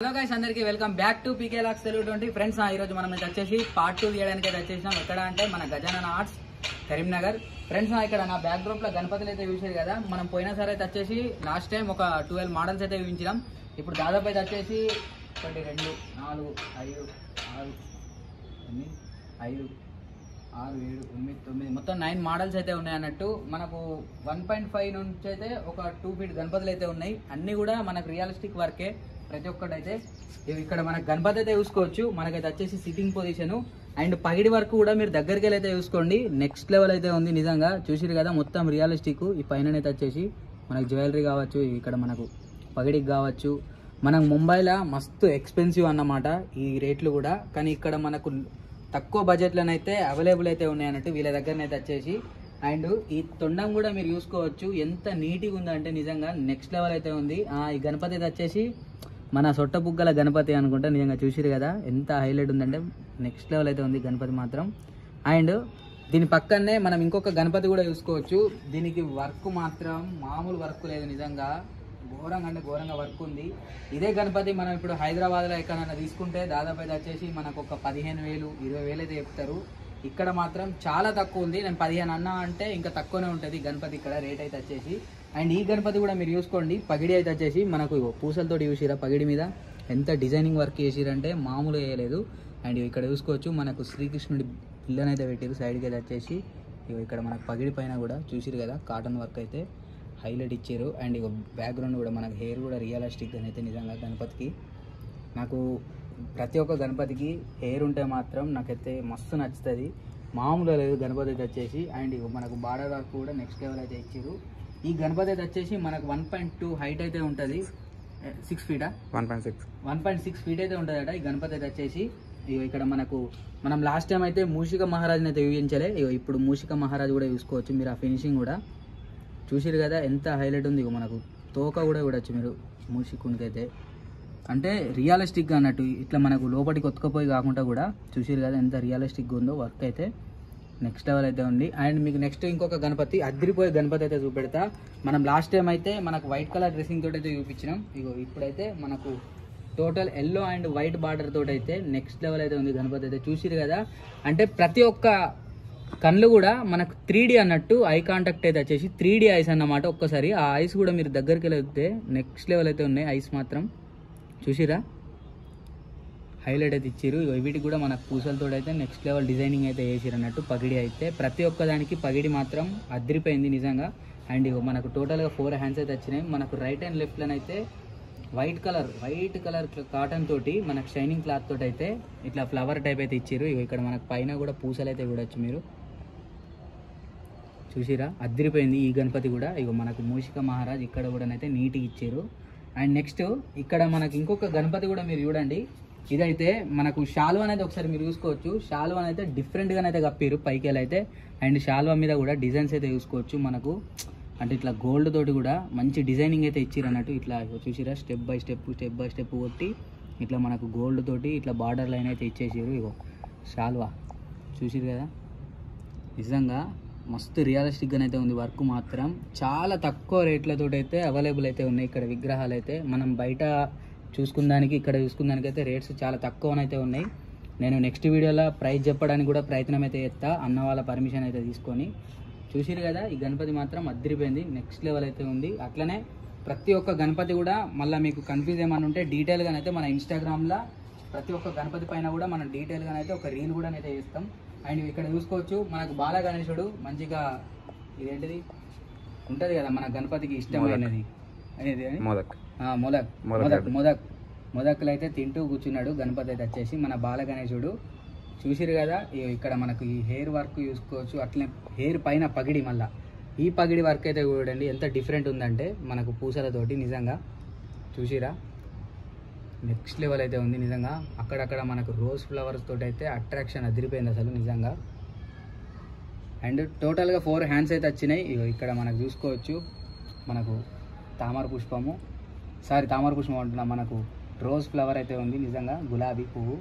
Hello guys, అందరికి welcome back to PK lakhs Telugu 20 friends. ఈ రోజు మనం వచ్చేసి పార్ట్ 2 తీయడానికి అయితే వచ్చేసినాం. ఎక్కడ అంటే మన గజానన ఆర్ట్స్ కరీంనగర్. ఫ్రెండ్స్, ఇక్కడ నా బ్యాక్ డ్రాప్ లో గణపతులు అయితే చూసారు కదా. మనం పోయిన సారి అయితే వచ్చేసి లాస్ట్ టైం ఒక 12 మోడల్స్ అయితే చూపించినాం. ఇప్పుడు దాదాపు అయితే వచ్చేసి 1 2 4 5 6 5 6 7 8 9 మొత్తం 9 మోడల్స్ అయితే ఉన్నాయి అన్నట్టు. మనకు 1.5 నుంచి అయితే ఒక 2 ఫీట్ గణపతులు అయితే ఉన్నాయి. అన్ని కూడా మనకు రియలిస్టిక్ వర్కే ప్రతి ఒక్కటి అయితే. ఇక్కడ మనకు గణపతి అయితే చూసుకోవచ్చు. మనకైతే వచ్చేసి సిట్టింగ్ పొజిషన్ అండ్ పగిడి వరకు కూడా మీరు దగ్గరికి వెళ్ళి అయితే చూసుకోండి. నెక్స్ట్ లెవెల్ అయితే ఉంది నిజంగా. చూసిరు కదా, మొత్తం రియలిస్టిక్. ఈ పైన అయితే వచ్చేసి మనకు జ్యువెలరీ కావచ్చు, ఇక్కడ మనకు పగిడికి కావచ్చు. మనకు ముంబైలో మస్తు ఎక్స్పెన్సివ్ అన్నమాట ఈ రేట్లు కూడా. కానీ ఇక్కడ మనకు తక్కువ బడ్జెట్లోనైతే అవైలబుల్ అయితే ఉన్నాయి అన్నట్టు వీళ్ళ దగ్గరనైతే వచ్చేసి. అండ్ ఈ తొండం కూడా మీరు చూసుకోవచ్చు, ఎంత నీట్గా ఉందంటే నిజంగా నెక్స్ట్ లెవెల్ అయితే ఉంది. ఈ గణపతి అయితే వచ్చేసి మన సొట్ట బుగ్గల గణపతి అనుకుంటా. నిజంగా చూసిరు కదా ఎంత హైలైట్ ఉందంటే నెక్స్ట్ లెవెల్ అయితే ఉంది గణపతి మాత్రం. అండ్ దీని పక్కనే మనం ఇంకొక గణపతి కూడా చూసుకోవచ్చు. దీనికి వర్క్ మాత్రం మామూలు వర్క్ లేదు, నిజంగా ఘోరంగా అంటే ఘోరంగా వర్క్ ఉంది. ఇదే గణపతి మనం ఇప్పుడు హైదరాబాద్లో ఎక్కడైనా తీసుకుంటే దాదాపు అయితే వచ్చేసి మనకు ఒక 15,000 20,000 అయితే చెప్తారు. ఇక్కడ మాత్రం చాలా తక్కువ ఉంది. నేను 15 అన్నా అంటే ఇంకా తక్కువనే ఉంటుంది గణపతి ఇక్కడ రేట్ అయితే వచ్చేసి. అండ్ ఈ గణపతి కూడా మీరు చూసుకోండి, పగిడి అయితే వచ్చేసి మనకు పూసలతో చూసిరా పగిడి మీద ఎంత డిజైనింగ్ వర్క్ చేసిరంటే మామూలుగా వేయలేదు. అండ్ ఇక్కడ చూసుకోవచ్చు మనకు శ్రీకృష్ణుడి పిల్లనైతే పెట్టారు సైడ్కి అయితే వచ్చేసి. ఇక్కడ మనకు పగిడి పైన కూడా చూసిరు కదా కాటన్ వర్క్ అయితే హైలైట్ ఇచ్చారు. అండ్ ఇక బ్యాక్గ్రౌండ్ కూడా మనకు హెయిర్ కూడా రియలిస్టిక్గా అయితే నిజంగా గణపతికి. నాకు ప్రతి ఒక్క గణపతికి హెయిర్ ఉంటే మాత్రం నాకైతే మస్తు నచ్చుతుంది, మామూలుగా లేదు గణపతి అయితే వచ్చేసి. అండ్ మనకు బార్డర్ వర్క్ కూడా నెక్స్ట్ లెవెల్ అయితే ఇచ్చారు. ఈ గణపతి అయితే వచ్చేసి మనకు 1.2 హైట్ అయితే ఉంటుంది. 6 ఫీటా 1.6 ఫీట్ అయితే ఉంటుంది అట ఈ గణపతి అయితే వచ్చేసి. ఇక్కడ మనం లాస్ట్ టైం అయితే మూషిక మహారాజుని అయితే చూపించలే. ఇప్పుడు మూషిక మహారాజు కూడా చూసుకోవచ్చు మీరు. ఆ ఫినిషింగ్ కూడా చూసిరు కదా ఎంత హైలైట్ ఉంది. మనకు తోక కూడా చూడొచ్చు మీరు మూషికునికి అయితే. అంటే రియలిస్టిక్గా అన్నట్టు ఇట్లా మనకు లోపలికి ఒత్తుకపోయి కాకుండా కూడా చూసిరు కదా ఎంత రియలిస్టిక్గా ఉందో వర్క్ అయితే. నెక్స్ట్ లెవెల్ అయితే ఉంది. అండ్ మీకు నెక్స్ట్ ఇంకొక గణపతి అదిరిపోయే గణపతి అయితే చూపెడతా. మనం లాస్ట్ టైం అయితే మనకు వైట్ కలర్ డ్రెస్సింగ్ తోటి అయితే చూపించినాం. ఇప్పుడైతే మనకు total yellow and white border తోటి అయితే నెక్స్ట్ లెవెల్ అయితే ఉంది గణపతి అయితే. చూసిరు కదా, అంటే ప్రతి ఒక్క కళ్ళు కూడా మనకు 3D అన్నట్టు ఐ కాంటాక్ట్ అయితే వచ్చేసి 3D ఐస్ అన్నమాట. ఒక్కసారి ఆ ఐస్ కూడా మీరు దగ్గరికి వెళ్తే నెక్స్ట్ లెవెల్ అయితే ఉన్నాయి ఐస్ మాత్రం. చూసిరా హైలైట్ అయితే ఇచ్చారు. వీటికి కూడా మనకు పూసలతో అయితే నెక్స్ట్ లెవెల్ డిజైనింగ్ అయితే వేసారు అన్నట్టు. పగిడి అయితే ప్రతి ఒక్కదానికి పగిడి మాత్రం అదిరిపోయింది నిజంగా. అండ్ మనకు టోటల్గా 4 హ్యాండ్స్ అయితే వచ్చినాయి. మనకు రైట్ అండ్ లెఫ్ట్లోనైతే వైట్ కలర్ కాటన్ తోటి మనకు షైనింగ్ క్లాత్ తోటి అయితే ఇట్లా ఫ్లవర్ టైప్ అయితే ఇచ్చారు. ఇక్కడ మనకు పైన కూడా పూసలు అయితే చూడొచ్చు మీరు. చూసిరా అదిరిపోయింది ఈ గణపతి కూడా. మనకు మూషిక మహారాజ్ ఇక్కడ కూడా అయితే నీట్గా ఇచ్చారు. అండ్ నెక్స్ట్ ఇక్కడ మనకి ఇంకొక గణపతి కూడా మీరు చూడండి. ఇదైతే మనకు షాల్వా అనేది ఒకసారి మీరు చూసుకోవచ్చు. షాల్వా అయితే డిఫరెంట్గానైతే కప్పారు పైకి అయితే. అండ్ షాల్వా మీద కూడా డిజైన్స్ అయితే చూసుకోవచ్చు మనకు. అంటే ఇట్లా గోల్డ్ తోటి కూడా మంచి డిజైనింగ్ అయితే ఇచ్చారు అన్నట్టు. ఇట్లా చూసిరా స్టెప్ బై స్టెప్ కొట్టి ఇట్లా మనకు గోల్డ్ తోటి ఇట్లా బార్డర్ లైన్ అయితే ఇచ్చేసారు. షాల్వా చూసిరు కదా, నిజంగా మస్తు రియలిస్టిక్గా అయితే ఉంది. వర్క్ మాత్రం చాలా తక్కువ రేట్లతో అయితే అవైలబుల్ అయితే ఉన్నాయి ఇక్కడ విగ్రహాలు అయితే. మనం బయట చూసుకుందానికి ఇక్కడ చూసుకుందానికి అయితే రేట్స్ చాలా తక్కువనైతే ఉన్నాయి. నేను నెక్స్ట్ వీడియోలో ప్రైస్ చెప్పడానికి కూడా ప్రయత్నం అయితే చేస్తా, అన్న వాళ్ళ పర్మిషన్ అయితే తీసుకొని. చూసిరు కదా ఈ గణపతి మాత్రం అదిరిపోయింది, నెక్స్ట్ లెవెల్ అయితే ఉంది. అట్లనే ప్రతి ఒక్క గణపతి కూడా మళ్ళీ మీకు కన్ఫ్యూజ్ ఏమైనా ఉంటే డీటెయిల్గానైతే మన ఇన్స్టాగ్రామ్లో ప్రతి ఒక్క గణపతి పైన కూడా మనం డీటెయిల్గానైతే ఒక రీల్ కూడా అయితే చేస్తాం. అండ్ ఇక్కడ చూసుకోవచ్చు మనకు బాల గణేశుడు మంచిగా ఇదేంటిది ఉంటుంది కదా మన గణపతికి ఇష్టమైనది అనేది మొదక్లు అయితే తింటూ కూర్చున్నాడు గణపతి అయితే వచ్చేసి మన బాల గణేశుడు. చూసిరు కదా ఇక్కడ మనకు ఈ హెయిర్ వర్క్ చూసుకోవచ్చు. అట్లనే హెయిర్ పైన పగిడి, మళ్ళీ ఈ పగిడి వర్క్ అయితే చూడండి ఎంత డిఫరెంట్ ఉందంటే మనకు పూసలతోటి. నిజంగా చూసిరా నెక్స్ట్ లెవెల్ అయితే ఉంది నిజంగా. అక్కడక్కడ మనకు రోజ్ ఫ్లవర్స్ తోటి అయితే అట్రాక్షన్ అదిరిపోయింది అసలు నిజంగా. అండ్ టోటల్గా 4 హ్యాండ్స్ అయితే వచ్చినాయి. ఇక్కడ మనకు చూసుకోవచ్చు మనకు తామర పుష్పం అంటున్నా, మనకు రోజ్ ఫ్లవర్ అయితే ఉంది నిజంగా, గులాబీ పువ్వు.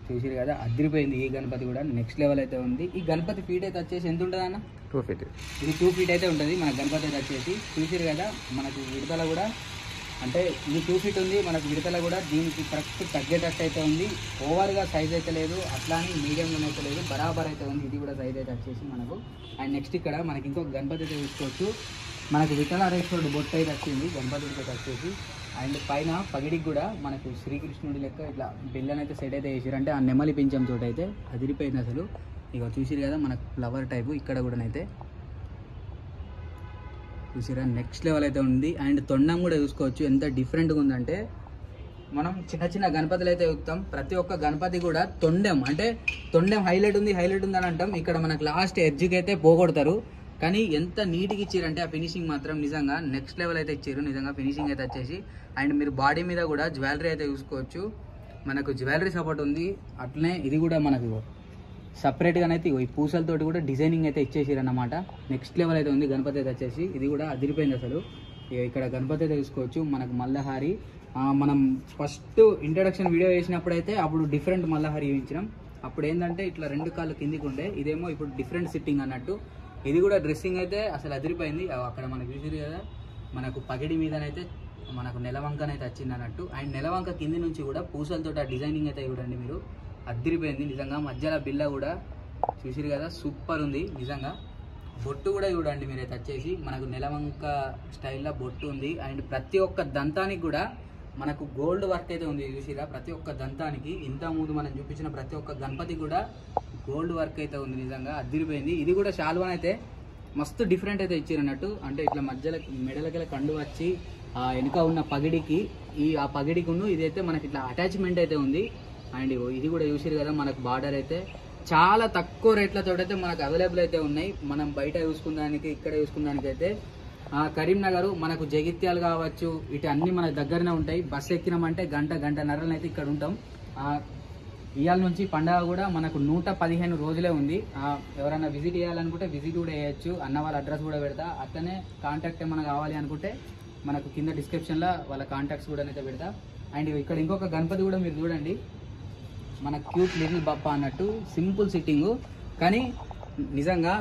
చూసిరు కదా అదిరిపోయింది ఈ గణపతి కూడా నెక్స్ట్ లెవెల్ అయితే ఉంది. ఈ గణపతి ఫీట్ అయితే వచ్చేసి ఎంత ఉంటుంది అన్న? 2 ఫీట్. ఇది 2 ఫీట్ అయితే ఉంటుంది మన గణపతి అయితే వచ్చేసి. చూసిరు కదా మనకు విడుదల కూడా అంటే ఇది 2 ఫీట్ ఉంది మనకు విడతల కూడా దీనికి కరెక్ట్ తగ్గేటట్టు అయితే ఉంది. ఓవర్గా సైజ్ అయితే లేదు, అట్లా అని మీడియంలో అయితే లేదు, బరాబర్ అయితే ఉంది. ఇది కూడా సైజ్ అయితే వచ్చేసి మనకు. అండ్ నెక్స్ట్ ఇక్కడ మనకి ఇంకొక గణపతి అయితే చూసుకోవచ్చు. మనకు విఠలారేశ్వరుడు బొట్టు అయితే వచ్చింది గణపతికి అయితే వచ్చేసి. అండ్ పైన పగిడికి కూడా మనకు శ్రీకృష్ణుడి లెక్క ఇట్లా బెల్లని అయితే సెట్ అయితే వేసారు. అంటే ఆ నెమలి పింఛం చోటు అయితే అదిరిపోయింది అసలు. ఇక చూసిరు కదా మనకు ఫ్లవర్ టైపు ఇక్కడ కూడా అయితే చూసిరా నెక్స్ట్ లెవెల్ అయితే ఉంది. అండ్ తొండం కూడా చూసుకోవచ్చు ఎంత డిఫరెంట్గా ఉందంటే, మనం చిన్న చిన్న గణపతులు అయితే చూస్తాం, ప్రతి ఒక్క గణపతి కూడా తొండం అంటే తొండం హైలైట్ ఉంది అని అంటాం. ఇక్కడ మనకు లాస్ట్ ఎడ్జ్కి అయితే పోగొడతారు, కానీ ఎంత నీట్గా ఇచ్చారంటే ఆ ఫినిషింగ్ మాత్రం నిజంగా నెక్స్ట్ లెవెల్ అయితే ఇచ్చారు నిజంగా ఫినిషింగ్ అయితే వచ్చేసి. అండ్ మీరు బాడీ మీద కూడా జ్యువెలరీ అయితే చూసుకోవచ్చు, మనకు జ్యువెలరీ సపోర్ట్ ఉంది. అట్లనే ఇది కూడా మనకు సపరేట్గానైతే ఈ పూసలతోటి కూడా డిజైనింగ్ అయితే ఇచ్చేసారు అన్నమాట. నెక్స్ట్ లెవెల్ అయితే ఉంది గణపతి అయితే వచ్చేసి. ఇది కూడా అదిరిపోయింది అసలు. ఇక్కడ గణపతి అయితే చూసుకోవచ్చు మనకు మల్లహారి. మనం ఫస్ట్ ఇంట్రడక్షన్ వీడియో చేసినప్పుడు అయితే అప్పుడు డిఫరెంట్ మల్లహారి చూపించినాం. అప్పుడు ఏంటంటే ఇట్లా 2 కాళ్ళు కిందికి ఉండే, ఇదేమో ఇప్పుడు డిఫరెంట్ సిట్టింగ్ అన్నట్టు. ఇది కూడా డ్రెస్సింగ్ అయితే అసలు అదిరిపోయింది. అక్కడ మనకు చూసారు కదా మనకు పగిడి మీదనైతే మనకు నెలవంకనైతే వచ్చింది అన్నట్టు. అండ్ నెలవంక కింది నుంచి కూడా పూసలతో ఆ డిజైనింగ్ అయితే చూడండి మీరు, అదిరిపోయింది నిజంగా. మధ్యలో బిల్ల కూడా చూసిరు కదా సూపర్ ఉంది నిజంగా. బొట్టు కూడా చూడండి మీరైతే వచ్చేసి మనకు నెలవంక స్టైల్లో బొట్టు ఉంది. అండ్ ప్రతి ఒక్క దంతానికి కూడా మనకు గోల్డ్ వర్క్ అయితే ఉంది చూసిరా, ప్రతి ఒక్క దంతానికి. ఇంతకుముందు మనం చూపించిన ప్రతి ఒక్క గణపతి కూడా గోల్డ్ వర్క్ అయితే ఉంది నిజంగా అదిరిపోయింది. ఇది కూడా శాల్వాన్ అయితే మస్తు డిఫరెంట్ అయితే ఇచ్చారు అన్నట్టు. అంటే ఇట్లా మధ్యలో మెడలకి కండు వచ్చి ఆ వెనుక ఉన్న పగిడికి ఆ పగిడికి ఇదైతే మనకి ఇట్లా అటాచ్మెంట్ అయితే ఉంది. అండ్ ఇది కూడా చూసారు కదా మనకు బార్డర్ అయితే చాలా తక్కువ రేట్లతో అయితే మనకు అవైలబుల్ అయితే ఉన్నాయి. మనం బయట చూసుకున్నానికి ఇక్కడ చూసుకున్నానికి అయితే కరీంనగర్ మనకు జగిత్యాలు కావచ్చు ఇటు అన్ని మన దగ్గరనే ఉంటాయి. బస్సు ఎక్కినామంటే గంటన్నరనైతే ఇక్కడ ఉంటాం. ఇవాళ నుంచి పండగ కూడా మనకు 115 రోజులే ఉంది. ఎవరైనా విజిట్ చేయాలనుకుంటే విజిట్ కూడా చేయొచ్చు. అన్న వాళ్ళ అడ్రస్ కూడా పెడతా. అట్లనే కాంటాక్ట్ ఏమైనా కావాలి అనుకుంటే మనకు కింద డిస్క్రిప్షన్లో వాళ్ళ కాంటాక్ట్స్ కూడా అయితే పెడతా. అండ్ ఇక్కడ ఇంకొక గణపతి కూడా మీరు చూడండి, మన క్యూట్ లిటిల్ బప్ప అన్నట్టు సింపుల్ సిట్టింగు. కానీ నిజంగా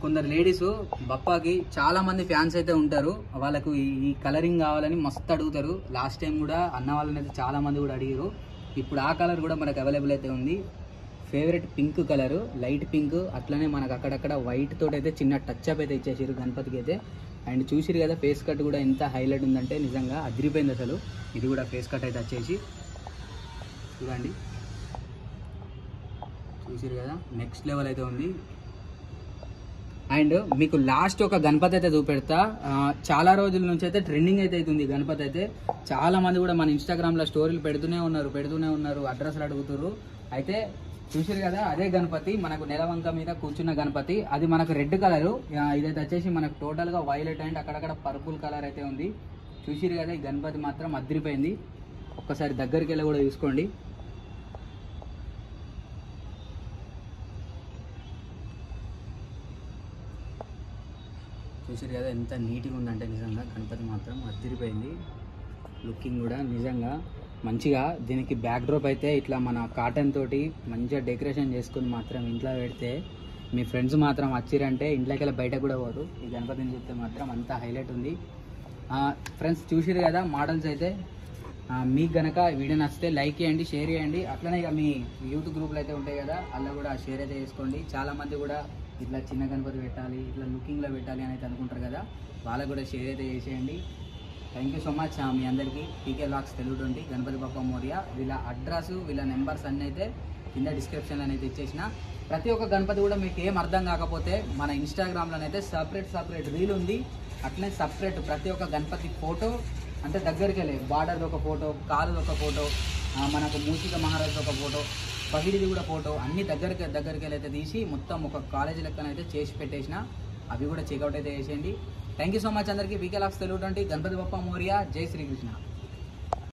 కొందరు లేడీస్ బప్పాకి చాలా మంది ఫ్యాన్స్ అయితే ఉంటారు. వాళ్ళకు ఈ కలరింగ్ కావాలని మస్తు అడుగుతారు. లాస్ట్ టైం కూడా అన్న వాళ్ళని అయితే చాలా మంది కూడా అడిగారు. ఇప్పుడు ఆ కలర్ కూడా మనకు అవైలబుల్ అయితే ఉంది. Favourite pink colour, light pink. అట్లనే మనకు అక్కడక్కడ వైట్ తోటి అయితే చిన్న టచ్ అప్ అయితే ఇచ్చేసారు గణపతికి అయితే. అండ్ చూసిరు కదా ఫేస్ కట్ కూడా ఎంత హైలైట్ ఉందంటే నిజంగా అదిరిపోయింది అసలు. ఇది కూడా ఫేస్ కట్ అయితే వచ్చేసి చూడండి, చూసిరు కదా నెక్స్ట్ లెవెల్ అయితే ఉంది. అండ్ మీకు లాస్ట్ ఒక గణపతి అయితే చూపెడతా. చాలా రోజుల నుంచి అయితే ట్రెండింగ్ అయితే అవుతుంది గణపతి అయితే. చాలా మంది కూడా మన ఇన్స్టాగ్రామ్లో స్టోరీలు పెడుతూనే ఉన్నారు, అడ్రస్లు అడుగుతారు. అయితే చూసారు కదా అదే గణపతి మనకు నెలవంక మీద కూర్చున్న గణపతి. అది మనకు రెడ్ కలరు, ఇదైతే వచ్చేసి మనకు టోటల్గా వైలెట్ అండ్ అక్కడక్కడ పర్పుల్ కలర్ అయితే ఉంది. చూసిరు కదా ఈ గణపతి మాత్రం అదిరిపోయింది. ఒక్కసారి దగ్గరికి వెళ్ళి కూడా చూసుకోండి. చూసారు కదా ఎంత నీట్గా ఉందంటే నిజంగా గణపతి మాత్రం అదిరిపోయింది. లుకింగ్ కూడా నిజంగా మంచిగా. దీనికి బ్యాక్ డ్రాప్ అయితే ఇట్లా మన కాటన్ తోటి మంచిగా డెకరేషన్ చేసుకుని మాత్రం ఇంట్లో పెడితే మీ ఫ్రెండ్స్ మాత్రం వచ్చిరంటే ఇంట్లోకి వెళ్ళి బయట కూడా పోరు. ఈ గణపతిని చూస్తే మాత్రం అంత హైలైట్ ఉంది. ఫ్రెండ్స్ చూసిరు కదా మోడల్స్ అయితే. మీకు గనక వీడియో నచ్చితే లైక్ చేయండి, షేర్ చేయండి. అట్లనే ఇక మీ యూట్యూబ్ గ్రూపులు అయితే ఉంటాయి కదా, అలా కూడా షేర్ అయితే చేసుకోండి. చాలామంది కూడా ఇట్లా చిన్న గణపతి పెట్టాలి, ఇట్లా లుకింగ్లో పెట్టాలి అని అయితే అనుకుంటారు కదా, వాళ్ళకు కూడా షేర్ అయితే చేసేయండి. థ్యాంక్ యూ సో మచ్ మీ అందరికీ. పీకే వ్లాగ్స్ తెలుగు 20 గణపతి బప్ప మోరియా. వీళ్ళ అడ్రస్ వీళ్ళ నెంబర్స్ అన్నీ అయితే కింద డిస్క్రిప్షన్లో అయితే ఇచ్చేసిన. ప్రతి ఒక్క గణపతి కూడా మీకు ఏం అర్థం కాకపోతే మన ఇన్స్టాగ్రామ్లోనైతే సపరేట్ రీల్ ఉంది. అట్లనే సపరేట్ ప్రతి ఒక్క గణపతి ఫోటో అంటే దగ్గరికి వెళ్ళి బార్డర్ ఒక ఫోటో, కాలుది ఒక ఫోటో, మనకు మూషిక మహారాజు ఒక ఫోటో, పగిడిది కూడా ఫోటో, అన్ని దగ్గరికి వెళ్ళి అయితే తీసి మొత్తం ఒక కాలేజీ లెక్కనైతే చేసి పెట్టేసిన. అవి కూడా చెక్అవుట్ అయితే చేసేయండి. థ్యాంక్ యూ సో మచ్ అందరికీ. పీకే వ్లాగ్స్ తెలుగు 20 గణపతి బప్ప మోరియా. జై శ్రీకృష్ణ.